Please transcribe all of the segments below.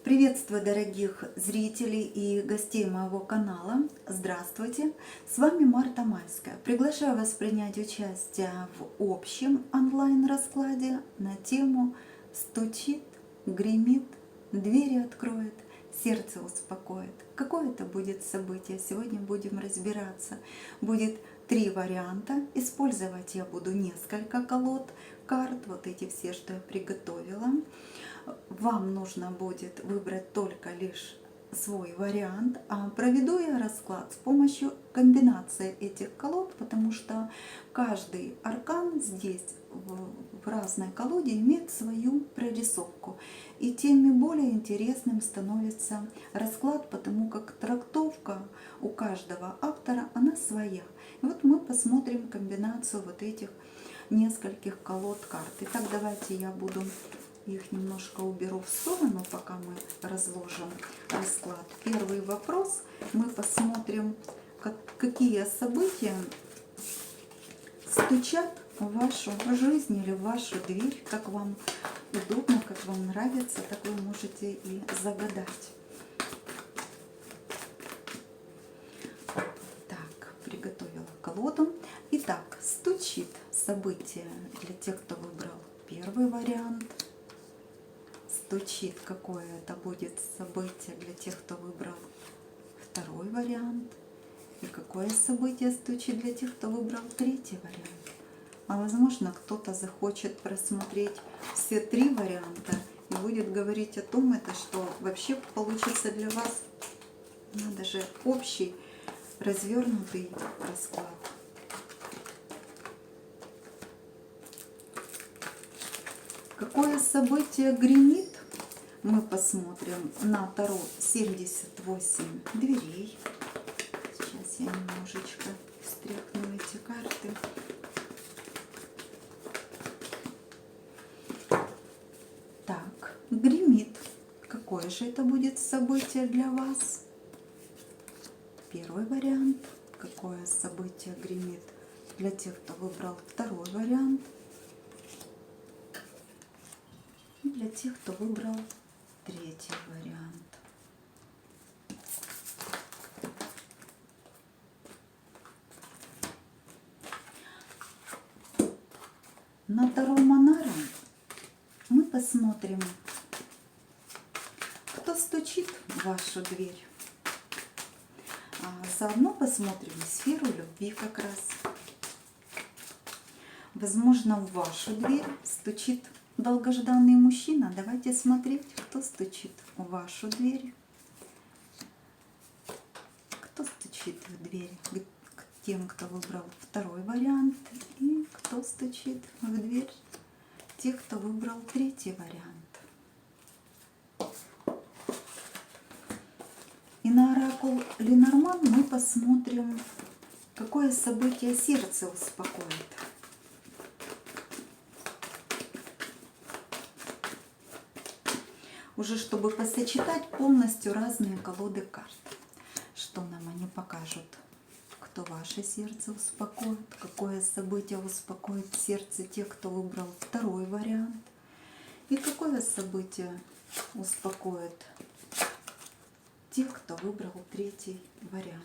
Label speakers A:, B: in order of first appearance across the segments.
A: Приветствую дорогих зрителей и гостей моего канала. Здравствуйте! С вами Марта Майская. Приглашаю вас принять участие в общем онлайн-раскладе на тему «Стучит, гремит, двери откроет, сердце успокоит». Какое это будет событие? Сегодня будем разбираться. Будет 3 варианта. Использовать я буду несколько колод карт, вот эти все, что я приготовила. Вам нужно будет выбрать только лишь свой вариант, а проведу я расклад с помощью комбинации этих колод, потому что каждый аркан здесь в разной колоде имеет свою прорисовку. И тем более интересным становится расклад, потому как трактовка у каждого автора, она своя. И вот мы посмотрим комбинацию вот этих нескольких колод карт. Итак, давайте я буду их немножко уберу в сторону, пока мы разложим расклад. Первый вопрос. Мы посмотрим, какие события стучат в вашу жизнь или в вашу дверь. Как вам удобно, как вам нравится, так вы можете и загадать. Так, приготовила колоду. Итак, стучит событие для тех, кто выбрал первый вариант. Стучит, какое это будет событие для тех, кто выбрал второй вариант. И какое событие стучит для тех, кто выбрал третий вариант. А возможно, кто-то захочет просмотреть все 3 варианта и будет говорить о том, что вообще получится для вас даже общий развернутый расклад. Какое событие гремит? Мы посмотрим на Таро 78 дверей. Сейчас я немножечко встряхну эти карты. Так, гремит. Какое же это будет событие для вас? Первый вариант. Какое событие гремит для тех, кто выбрал второй вариант? И для тех, кто выбрал третий вариант. На Таро Монара мы посмотрим, кто стучит в вашу дверь. Заодно посмотрим сферу любви как раз. Возможно, в вашу дверь стучит долгожданный мужчина. Давайте смотреть, кто стучит в вашу дверь. Кто стучит в дверь к тем, кто выбрал второй вариант. И кто стучит в дверь тех, кто выбрал третий вариант. И на оракул Ленорман мы посмотрим, какое событие сердце успокоит. Уже чтобы посочетать полностью разные колоды карт. Что нам они покажут? Кто ваше сердце успокоит? Какое событие успокоит сердце тех, кто выбрал второй вариант? И какое событие успокоит тех, кто выбрал третий вариант?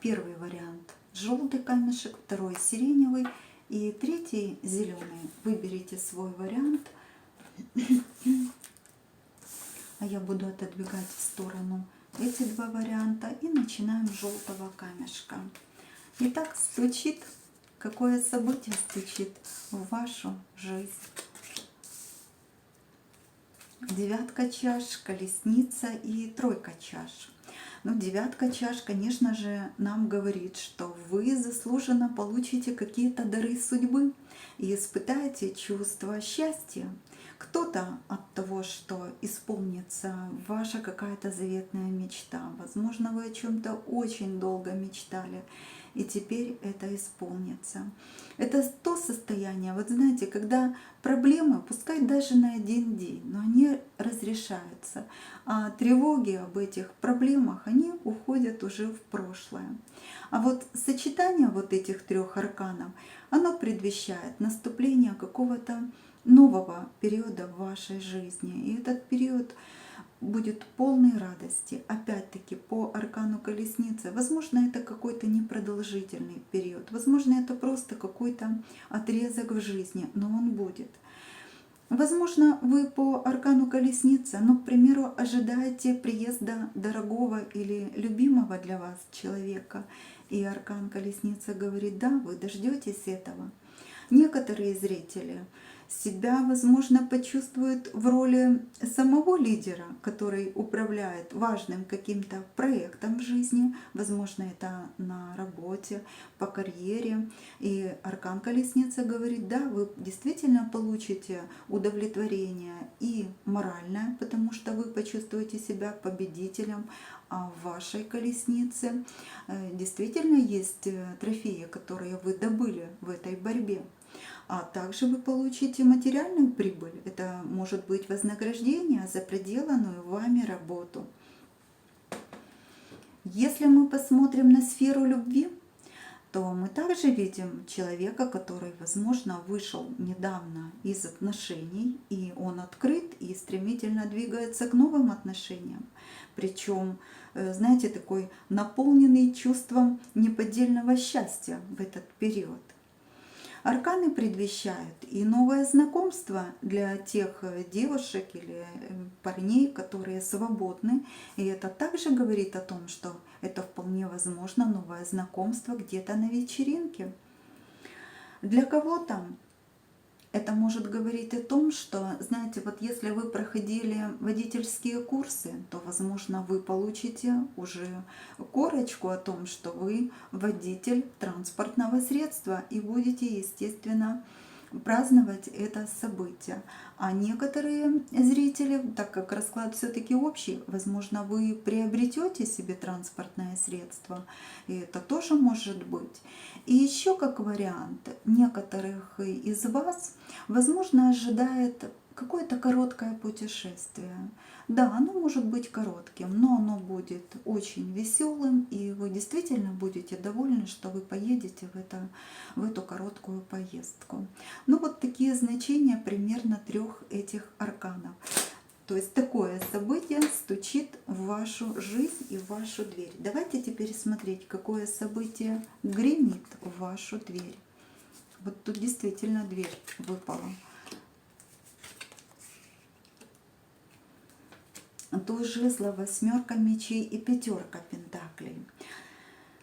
A: Первый вариант — желтый камешек, второй — сиреневый. И третий зеленый. Выберите свой вариант. А я буду отодвигать в сторону эти 2 варианта. И начинаем с желтого камешка. Итак, стучит. Какое событие стучит в вашу жизнь? 9 чаш, колесница и 3 чаш. Но 9 чаш, конечно же, нам говорит, что вы заслуженно получите какие-то дары судьбы и испытаете чувство счастья. Кто-то от того, что исполнится ваша какая-то заветная мечта. Возможно, вы о чем-то очень долго мечтали, и теперь это исполнится. Это то состояние, вот знаете, когда проблемы, пускай даже на 1 день, но они разрешаются. А тревоги об этих проблемах, они уходят уже в прошлое. А вот сочетание вот этих трех арканов, оно предвещает наступление какого-то нового периода в вашей жизни. И этот период будет полной радости. Опять-таки по аркану колесницы. Возможно, это какой-то непродолжительный период. Возможно, это просто какой-то отрезок в жизни, но он будет. Возможно, вы по аркану колесницы, ну, к примеру, ожидаете приезда дорогого или любимого для вас человека. И аркан колесницы говорит, да, вы дождетесь этого. Некоторые зрители себя, возможно, почувствуют в роли самого лидера, который управляет важным каким-то проектом в жизни. Возможно, это на работе, по карьере. И аркан колесницы говорит, да, вы действительно получите удовлетворение и моральное, потому что вы почувствуете себя победителем, а в вашей колеснице действительно есть трофеи, которые вы добыли в этой борьбе. А также вы получите материальную прибыль. Это может быть вознаграждение за проделанную вами работу. Если мы посмотрим на сферу любви, то мы также видим человека, который, возможно, вышел недавно из отношений, и он открыт и стремительно двигается к новым отношениям. Причем, знаете, такой наполненный чувством неподдельного счастья в этот период. Арканы предвещают и новое знакомство для тех девушек или парней, которые свободны. И это также говорит о том, что это вполне возможно новое знакомство где-то на вечеринке. Для кого-то это может говорить о том, что, знаете, вот если вы проходили водительские курсы, то, возможно, вы получите уже корочку о том, что вы водитель транспортного средства и будете, естественно, праздновать это событие. А некоторые зрители, так как расклад все-таки общий, возможно, вы приобретете себе транспортное средство, и это тоже может быть. И еще как вариант, некоторых из вас, возможно, ожидает какое-то короткое путешествие. Да, оно может быть коротким, но оно будет очень веселым, и вы действительно будете довольны, что вы поедете в эту короткую поездку. Ну вот такие значения примерно трех этих арканов. То есть такое событие стучит в вашу жизнь и в вашу дверь. Давайте теперь смотреть, какое событие гремит в вашу дверь. Вот тут действительно дверь выпала. Туз жезлов, восьмерка мечей и пятерка пентаклей.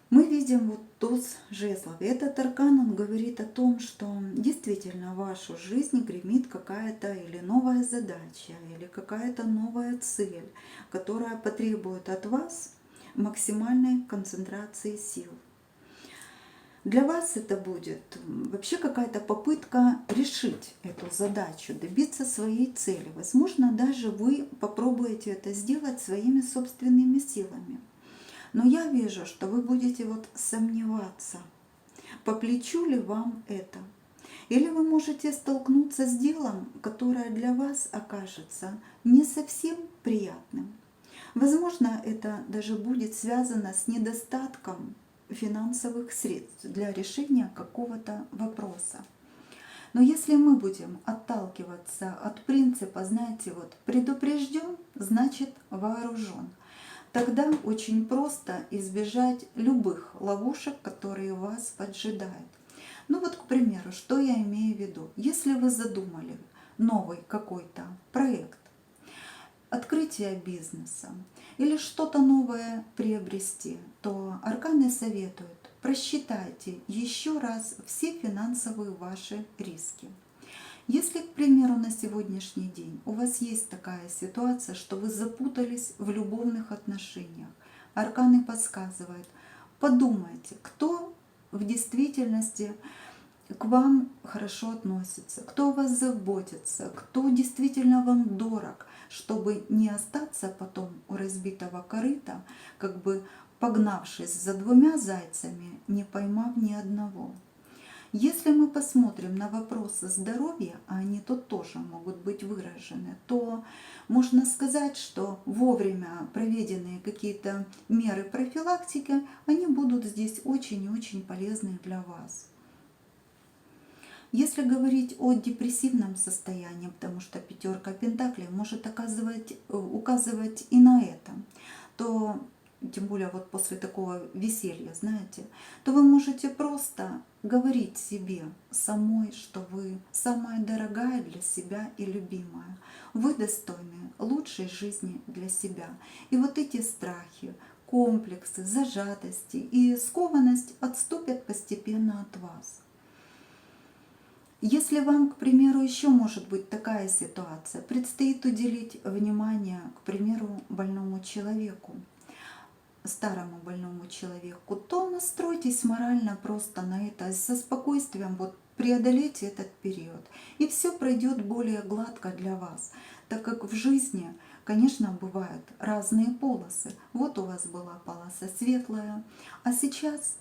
A: Мы видим вот туз жезлов. И этот аркан, он говорит о том, что действительно в вашу жизнь гремит какая-то или новая задача, или какая-то новая цель, которая потребует от вас максимальной концентрации сил. Для вас это будет вообще какая-то попытка решить эту задачу, добиться своей цели. Возможно, даже вы попробуете это сделать своими собственными силами. Но я вижу, что вы будете вот сомневаться, по плечу ли вам это. Или вы можете столкнуться с делом, которое для вас окажется не совсем приятным. Возможно, это даже будет связано с недостатком финансовых средств для решения какого-то вопроса. Но если мы будем отталкиваться от принципа, знаете, вот предупрежден, значит вооружен, тогда очень просто избежать любых ловушек, которые вас поджидают. Ну вот, к примеру, что я имею в виду? Если вы задумали новый какой-то проект, открытие бизнеса или что-то новое приобрести, то арканы советуют: просчитайте еще раз все финансовые ваши риски. Если, к примеру, на сегодняшний день у вас есть такая ситуация, что вы запутались в любовных отношениях, арканы подсказывают: подумайте, кто в действительности к вам хорошо относится, кто о вас заботится, кто действительно вам дорог, чтобы не остаться потом у разбитого корыта, как бы погнавшись за двумя зайцами, не поймав ни одного. Если мы посмотрим на вопросы здоровья, а они тут тоже могут быть выражены, то можно сказать, что вовремя проведенные какие-то меры профилактики, они будут здесь очень и очень полезны для вас. Если говорить о депрессивном состоянии, потому что пятерка пентаклей может указывать и на это, то тем более вот после такого веселья, знаете, то вы можете просто говорить себе самой, что вы самая дорогая для себя и любимая. Вы достойны лучшей жизни для себя. И вот эти страхи, комплексы, зажатости и скованность отступят постепенно от вас. Если вам, к примеру, еще может быть такая ситуация, предстоит уделить внимание, к примеру, больному человеку, старому больному человеку, то настройтесь морально просто на это, со спокойствием вот преодолейте этот период, и все пройдет более гладко для вас, так как в жизни, конечно, бывают разные полосы. Вот у вас была полоса светлая, а сейчас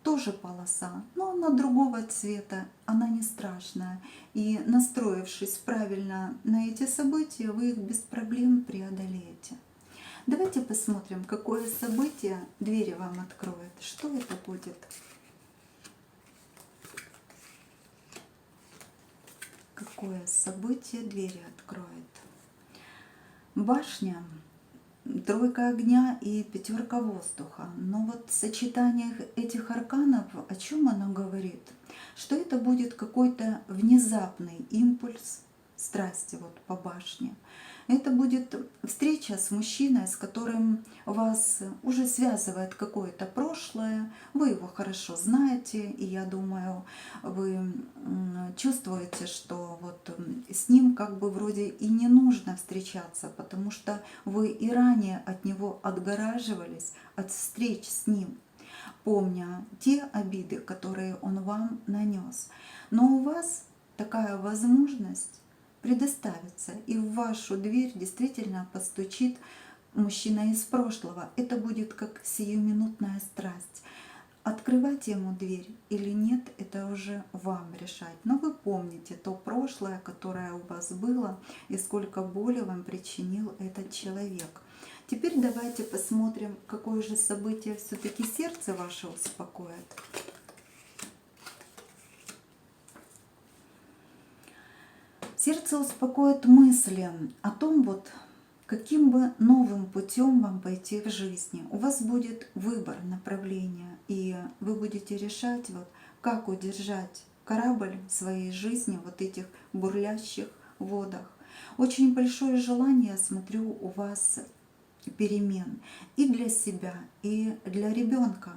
A: тоже полоса, но она другого цвета, она не страшная. И настроившись правильно на эти события, вы их без проблем преодолеете. Давайте посмотрим, какое событие двери вам откроет. Что это будет? Какое событие двери откроет? Башня, тройка огня и пятерка воздуха. Но вот сочетание этих арканов, о чем оно говорит? Что это будет какой-то внезапный импульс страсти вот по башне. Это будет встреча с мужчиной, с которым вас уже связывает какое-то прошлое, вы его хорошо знаете, и я думаю, вы чувствуете, что вот с ним как бы вроде и не нужно встречаться, потому что вы и ранее от него отгораживались, от встреч с ним, помня те обиды, которые он вам нанес. Но у вас такая возможность предоставится, и в вашу дверь действительно постучит мужчина из прошлого. Это будет как сиюминутная страсть. Открывать ему дверь или нет, это уже вам решать. Но вы помните то прошлое, которое у вас было, и сколько боли вам причинил этот человек. Теперь давайте посмотрим, какое же событие все-таки сердце ваше успокоит. Сердце успокоит мысли о том, вот каким бы новым путем вам пойти в жизни. У вас будет выбор направления, и вы будете решать, вот, как удержать корабль в своей жизни, вот этих бурлящих водах. Очень большое желание, смотрю, у вас перемен и для себя, и для ребенка.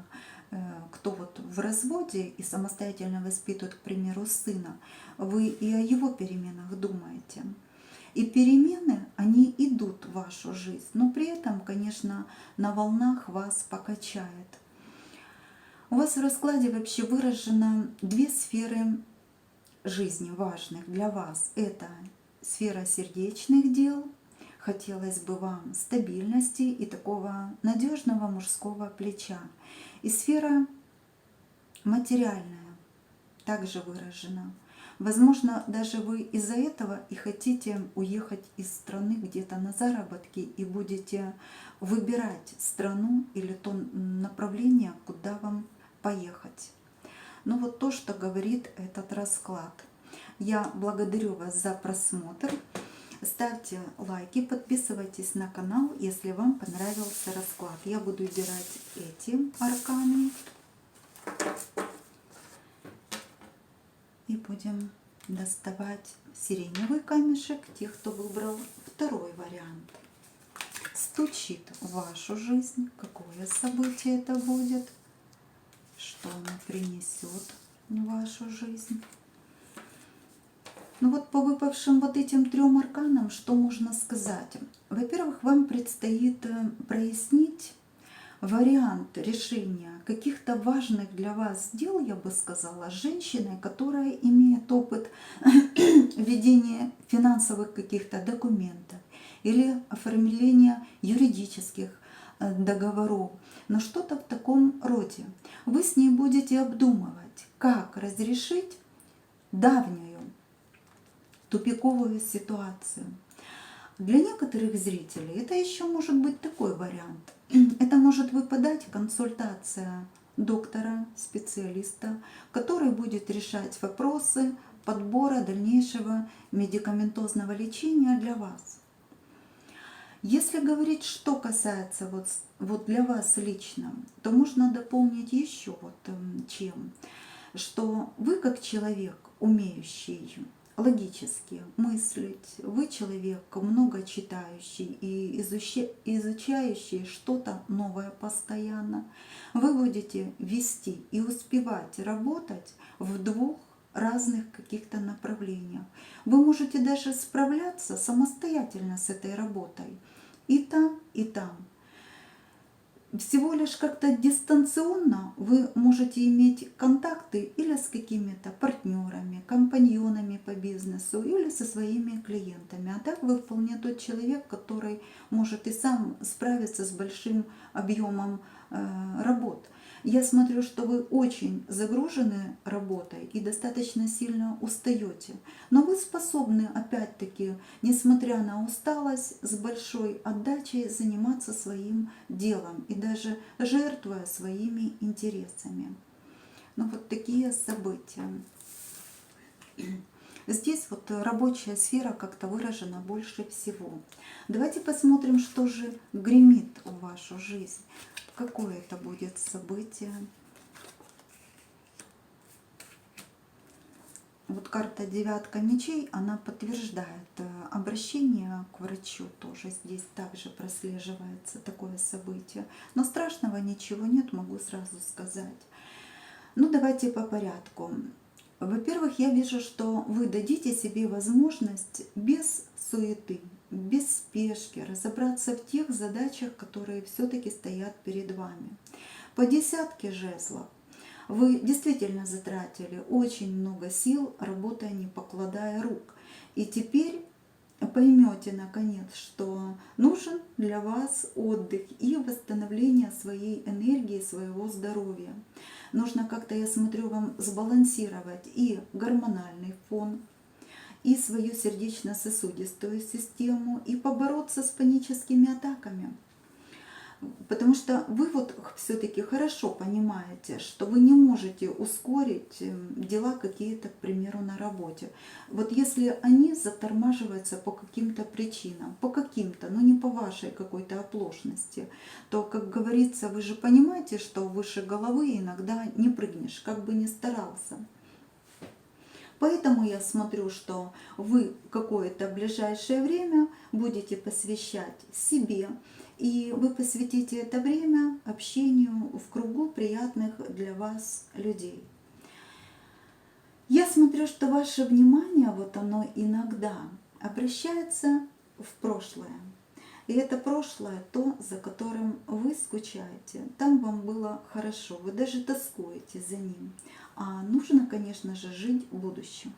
A: Кто вот в разводе и самостоятельно воспитывает, к примеру, сына, вы и о его переменах думаете. И перемены, они идут в вашу жизнь, но при этом, конечно, на волнах вас покачает. У вас в раскладе вообще выражено две сферы жизни важных для вас. Это сфера сердечных дел. Хотелось бы вам стабильности и такого надежного мужского плеча. И сфера материальная также выражена. Возможно, даже вы из-за этого и хотите уехать из страны где-то на заработки и будете выбирать страну или то направление, куда вам поехать. Ну вот то, что говорит этот расклад. Я благодарю вас за просмотр. Ставьте лайки, подписывайтесь на канал, если вам понравился расклад. Я буду выбирать эти арканы. И будем доставать сиреневый камешек, тех, кто выбрал второй вариант. Стучит в вашу жизнь. Какое событие это будет? Что оно принесет в вашу жизнь? Ну вот по выпавшим вот этим трем арканам, что можно сказать? Во-первых, вам предстоит прояснить вариант решения каких-то важных для вас дел, я бы сказала, с женщиной, которая имеет опыт ведения финансовых каких-то документов или оформления юридических договоров, но что-то в таком роде. Вы с ней будете обдумывать, как разрешить давнюю тупиковую ситуацию. Для некоторых зрителей это еще может быть такой вариант. Это может выпадать консультация доктора, специалиста, который будет решать вопросы подбора дальнейшего медикаментозного лечения для вас. Если говорить, что касается вот для вас лично, то можно дополнить еще чем, что вы как человек, умеющий логически мыслить, вы человек много читающий и изучающий что-то новое постоянно, вы будете вести и успевать работать в двух разных каких-то направлениях. Вы можете даже справляться самостоятельно с этой работой и там, и там. Всего лишь как-то дистанционно вы можете иметь контакты или с какими-то партнерами, компаньонами по бизнесу, или со своими клиентами. А так вы вполне тот человек, который может и сам справиться с большим объемом работ. Я смотрю, что вы очень загружены работой и достаточно сильно устаете. Но вы способны, опять-таки, несмотря на усталость, с большой отдачей заниматься своим делом и даже жертвуя своими интересами. Ну вот такие события. Здесь вот рабочая сфера как-то выражена больше всего. Давайте посмотрим, что же гремит в вашу жизнь. Какое это будет событие? Вот карта девятка мечей, она подтверждает обращение к врачу тоже. Здесь также прослеживается такое событие. Но страшного ничего нет, могу сразу сказать. Ну, давайте по порядку. Во-первых, я вижу, что вы дадите себе возможность без суеты, без спешки разобраться в тех задачах, которые все-таки стоят перед вами. По десятке жезлов вы действительно затратили очень много сил, работая не покладая рук. И теперь поймете наконец, что нужен для вас отдых и восстановление своей энергии, своего здоровья. Нужно как-то, я смотрю, вам сбалансировать и гормональный фон, и свою сердечно-сосудистую систему, и побороться с паническими атаками. Потому что вы вот все-таки хорошо понимаете, что вы не можете ускорить дела какие-то, к примеру, на работе. Вот если они затормаживаются по каким-то причинам, по каким-то, но не по вашей какой-то оплошности, то, как говорится, вы же понимаете, что выше головы иногда не прыгнешь, как бы ни старался. Поэтому я смотрю, что вы какое-то ближайшее время будете посвящать себе, и вы посвятите это время общению в кругу приятных для вас людей. Я смотрю, что ваше внимание, вот оно иногда обращается в прошлое. И это прошлое, то, за которым вы скучаете, там вам было хорошо, вы даже тоскуете за ним. А нужно, конечно же, жить будущим.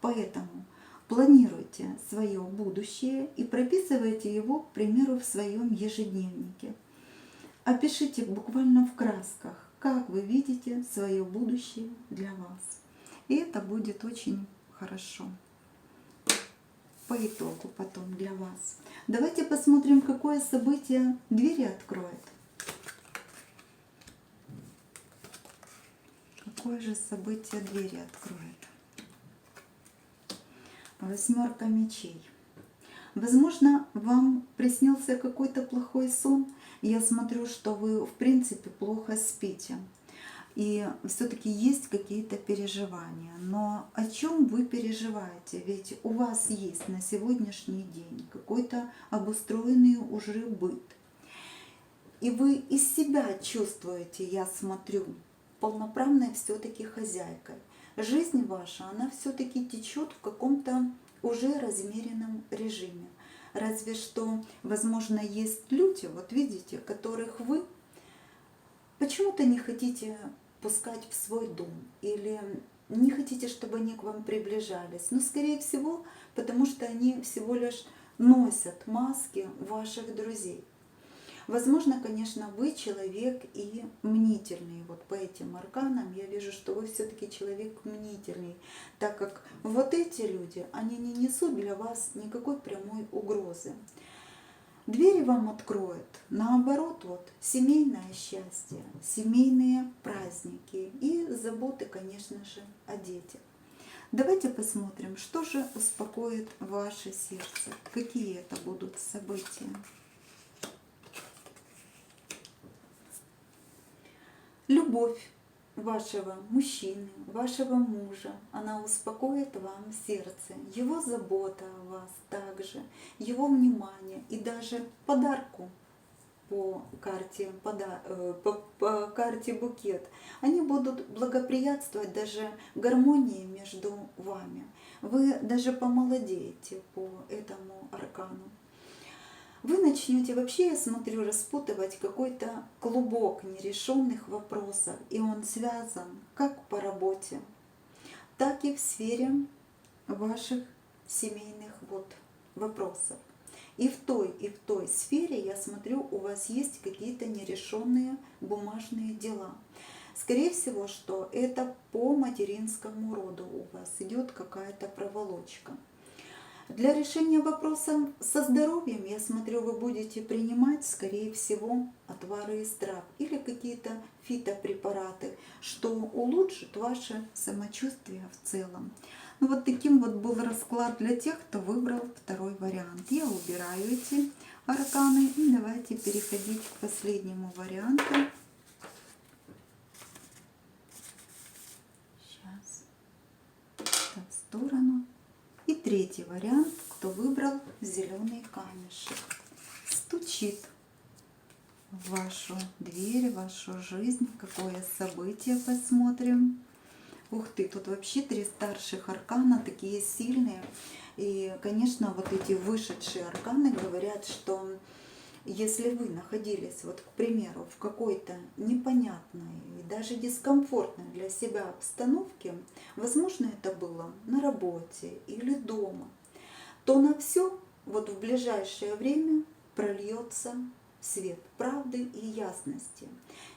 A: Поэтому планируйте свое будущее и прописывайте его, к примеру, в своем ежедневнике. Опишите буквально в красках, как вы видите свое будущее для вас. И это будет очень хорошо по итогу потом для вас. Давайте посмотрим, какое событие двери откроет. Какое же событие двери откроет? Восьмерка мечей. Возможно, вам приснился какой-то плохой сон. Я смотрю, что вы, в принципе, плохо спите. И все-таки есть какие-то переживания. Но о чем вы переживаете? Ведь у вас есть на сегодняшний день какой-то обустроенный уже быт. И вы из себя чувствуете, я смотрю, полноправной все-таки хозяйкой. Жизнь ваша, она все-таки течет в каком-то уже размеренном режиме. Разве что, возможно, есть люди, вот видите, которых вы почему-то не хотите пускать в свой дом или не хотите, чтобы они к вам приближались. Но, скорее всего, потому что они всего лишь носят маски ваших друзей. Возможно, конечно, вы человек и мнительный. Вот по этим арканам я вижу, что вы все-таки человек мнительный, так как вот эти люди, они не несут для вас никакой прямой угрозы. Двери вам откроют, наоборот, вот семейное счастье, семейные праздники и заботы, конечно же, о детях. Давайте посмотрим, что же успокоит ваше сердце, какие это будут события. Любовь вашего мужчины, вашего мужа, она успокоит вам сердце, его забота о вас также, его внимание и даже подарку по карте, по карте букет. Они будут благоприятствовать даже гармонии между вами. Вы даже помолодеете по этому аркану. Вы начнете вообще, я смотрю, распутывать какой-то клубок нерешенных вопросов, и он связан как по работе, так и в сфере ваших семейных вопросов. И в той сфере, я смотрю, у вас есть какие-то нерешенные бумажные дела. Скорее всего, что это по материнскому роду у вас идет какая-то проволочка. Для решения вопроса со здоровьем, я смотрю, вы будете принимать, скорее всего, отвары из трав или какие-то фитопрепараты, что улучшит ваше самочувствие в целом. Ну, вот таким вот был расклад для тех, кто выбрал второй вариант. Я убираю эти арканы и давайте переходить к последнему варианту. Сейчас. В сторону. И третий вариант, кто выбрал зеленый камешек. Стучит в вашу дверь, в вашу жизнь. Какое событие, посмотрим. Ух ты, тут вообще 3 старших аркана, такие сильные. И, конечно, вот эти вышедшие арканы говорят, что если вы находились, вот, к примеру, в какой-то непонятной и даже дискомфортной для себя обстановке, возможно, это было на работе или дома, то на все вот в ближайшее время прольется свет правды и ясности.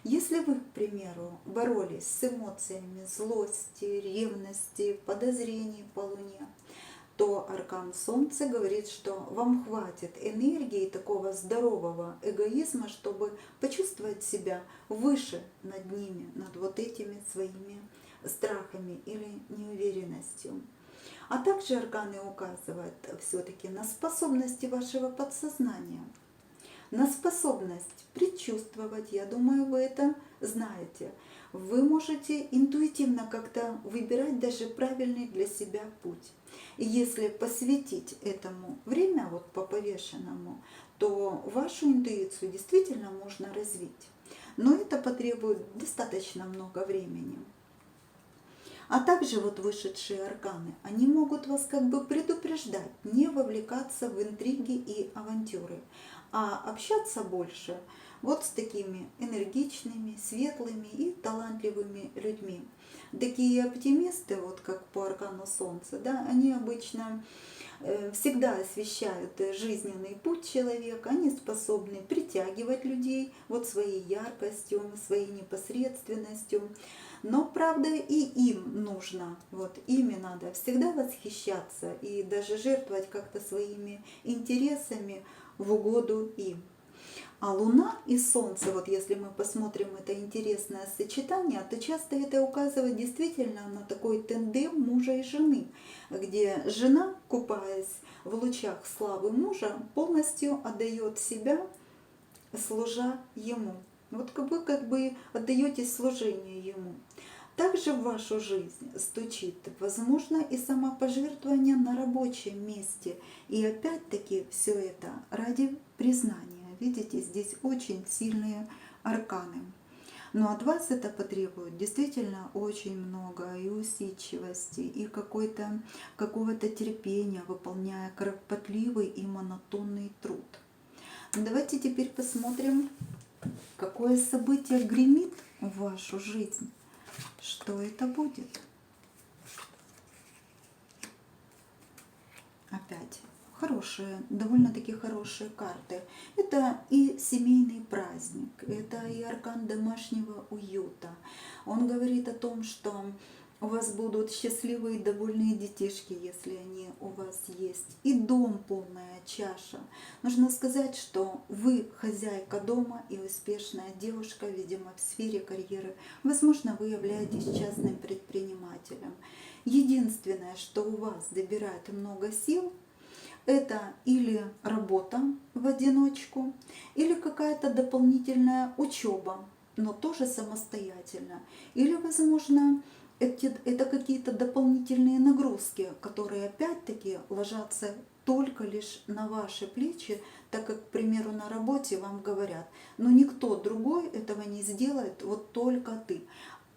A: Если вы, к примеру, боролись с эмоциями злости, ревности, подозрений по Луне, то аркан Солнца говорит, что вам хватит энергии такого здорового эгоизма, чтобы почувствовать себя выше над ними, над вот этими своими страхами или неуверенностью. А также арканы указывают все-таки на способности вашего подсознания, на способность предчувствовать. Я думаю, вы это знаете. Вы можете интуитивно как-то выбирать даже правильный для себя путь. И если посвятить этому время, вот по повешенному, то вашу интуицию действительно можно развить. Но это потребует достаточно много времени. А также вот вышедшие арканы, они могут вас как бы предупреждать, не вовлекаться в интриги и авантюры, а общаться больше вот с такими энергичными, светлыми и талантливыми людьми. Такие оптимисты, вот как по аркану Солнца, да, они обычно всегда освещают жизненный путь человека, они способны притягивать людей вот своей яркостью, своей непосредственностью. Но, правда, и им нужно, вот ими надо всегда восхищаться и даже жертвовать как-то своими интересами в угоду им. А Луна и Солнце, вот если мы посмотрим это интересное сочетание, то часто это указывает действительно на такой тандем мужа и жены, где жена, купаясь в лучах славы мужа, полностью отдает себя, служа ему. Вот вы как бы отдаетесь служению ему. Также в вашу жизнь стучит, возможно, и самопожертвование на рабочем месте. И опять-таки все это ради признания. Видите, здесь очень сильные арканы. Но от вас это потребует действительно очень много и усидчивости, и какого-то терпения, выполняя кропотливый и монотонный труд. Давайте теперь посмотрим, какое событие гремит в вашу жизнь. Что это будет? Опять хорошие, довольно-таки хорошие карты. Это и семейный праздник, это и аркан домашнего уюта. Он говорит о том, что у вас будут счастливые, довольные детишки, если они у вас есть. И дом полная чаша. Нужно сказать, что вы хозяйка дома и успешная девушка, видимо, в сфере карьеры. Возможно, вы являетесь частным предпринимателем. Единственное, что у вас добирает много сил, это или работа в одиночку, или какая-то дополнительная учеба, но тоже самостоятельно. Или, возможно, это какие-то дополнительные нагрузки, которые опять-таки ложатся только лишь на ваши плечи, так как, к примеру, на работе вам говорят, но никто другой этого не сделает, вот только ты.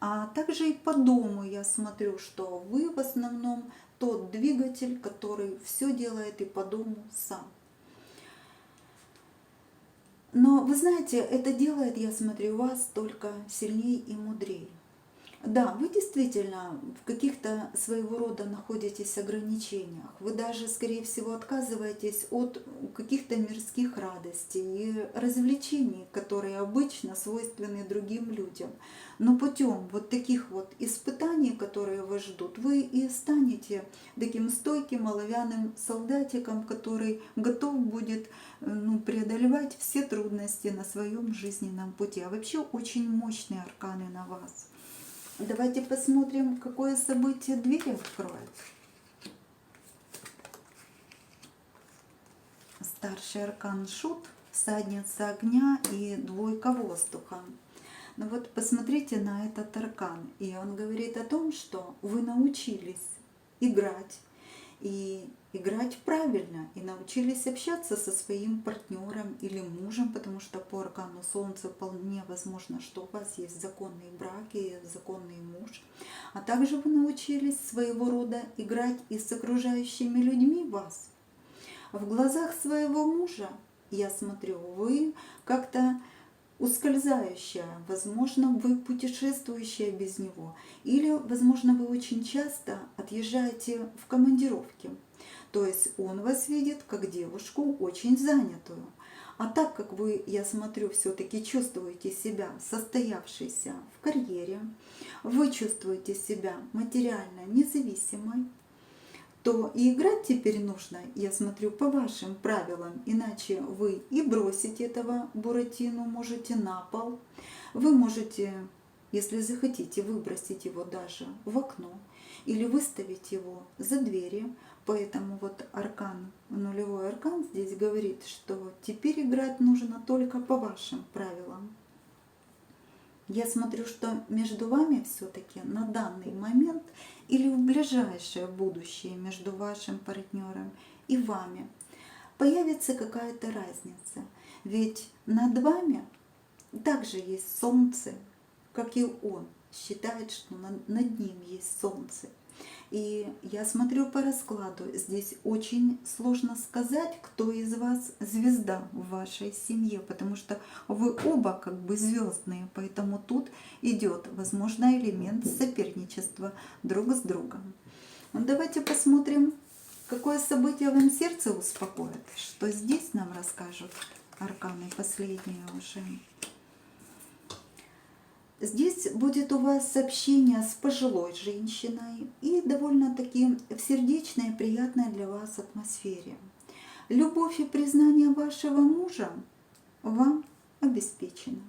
A: А также и по дому я смотрю, что вы в основном тот двигатель, который все делает и по дому сам. Но вы знаете, это делает, я смотрю, вас только сильнее и мудрее. Да, вы действительно в каких-то своего рода находитесь ограничениях. Вы даже, скорее всего, отказываетесь от каких-то мирских радостей и развлечений, которые обычно свойственны другим людям. Но путем вот таких вот испытаний, которые вас ждут, вы и станете таким стойким оловянным солдатиком, который готов будет преодолевать все трудности на своем жизненном пути. А вообще очень мощные арканы на вас. Давайте посмотрим, какое событие двери откроет. Старший аркан Шут, всадница огня и двойка воздуха. Ну вот посмотрите на этот аркан. И он говорит о том, что вы научились играть. И играть правильно, и научились общаться со своим партнером или мужем, потому что по аркану Солнца вполне возможно, что у вас есть законный брак и законный муж. А также вы научились своего рода играть и с окружающими людьми вас. В глазах своего мужа, я смотрю, вы как-то ускользающая, возможно, вы путешествующая без него, или, возможно, вы очень часто отъезжаете в командировки. То есть он вас видит как девушку очень занятую. А так как вы, я смотрю, все-таки чувствуете себя состоявшейся в карьере, вы чувствуете себя материально независимой, то и играть теперь нужно, я смотрю, по вашим правилам, иначе вы и бросить этого Буратино можете на пол, вы можете, если захотите, выбросить его даже в окно или выставить его за двери. Поэтому вот аркан, нулевой аркан здесь говорит, что теперь играть нужно только по вашим правилам. Я смотрю, что между вами все-таки на данный момент или в ближайшее будущее между вашим партнером и вами появится какая-то разница. Ведь над вами также есть солнце, как и он считает, что над ним есть солнце. И я смотрю по раскладу, здесь очень сложно сказать, кто из вас звезда в вашей семье, потому что вы оба как бы звездные, поэтому тут идет, возможно, элемент соперничества друг с другом. Ну, давайте посмотрим, какое событие вам сердце успокоит, что здесь нам расскажут арканы последние уже. Здесь будет у вас общение с пожилой женщиной и довольно-таки в сердечной и приятной для вас атмосфере. Любовь и признание вашего мужа вам обеспечено.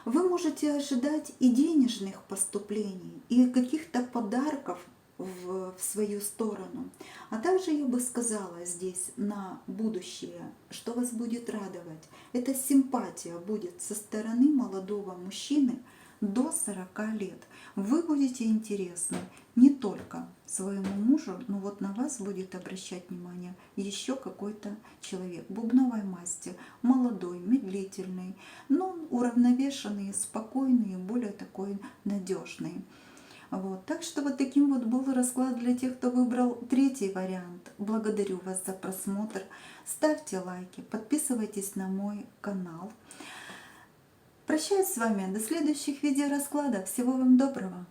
A: Вы можете ожидать и денежных поступлений, и каких-то подарков в свою сторону. А также я бы сказала здесь на будущее, что вас будет радовать. Эта симпатия будет со стороны молодого мужчины до 40 лет. Вы будете интересны не только своему мужу, но вот на вас будет обращать внимание еще какой-то человек бубновой масти, молодой, медлительный, но уравновешенный, спокойный, более такой надежный. Вот. Так что вот таким вот был расклад для тех, кто выбрал третий вариант. Благодарю вас за просмотр. Ставьте лайки, подписывайтесь на мой канал. Прощаюсь с вами до следующих видеораскладов. Всего вам доброго!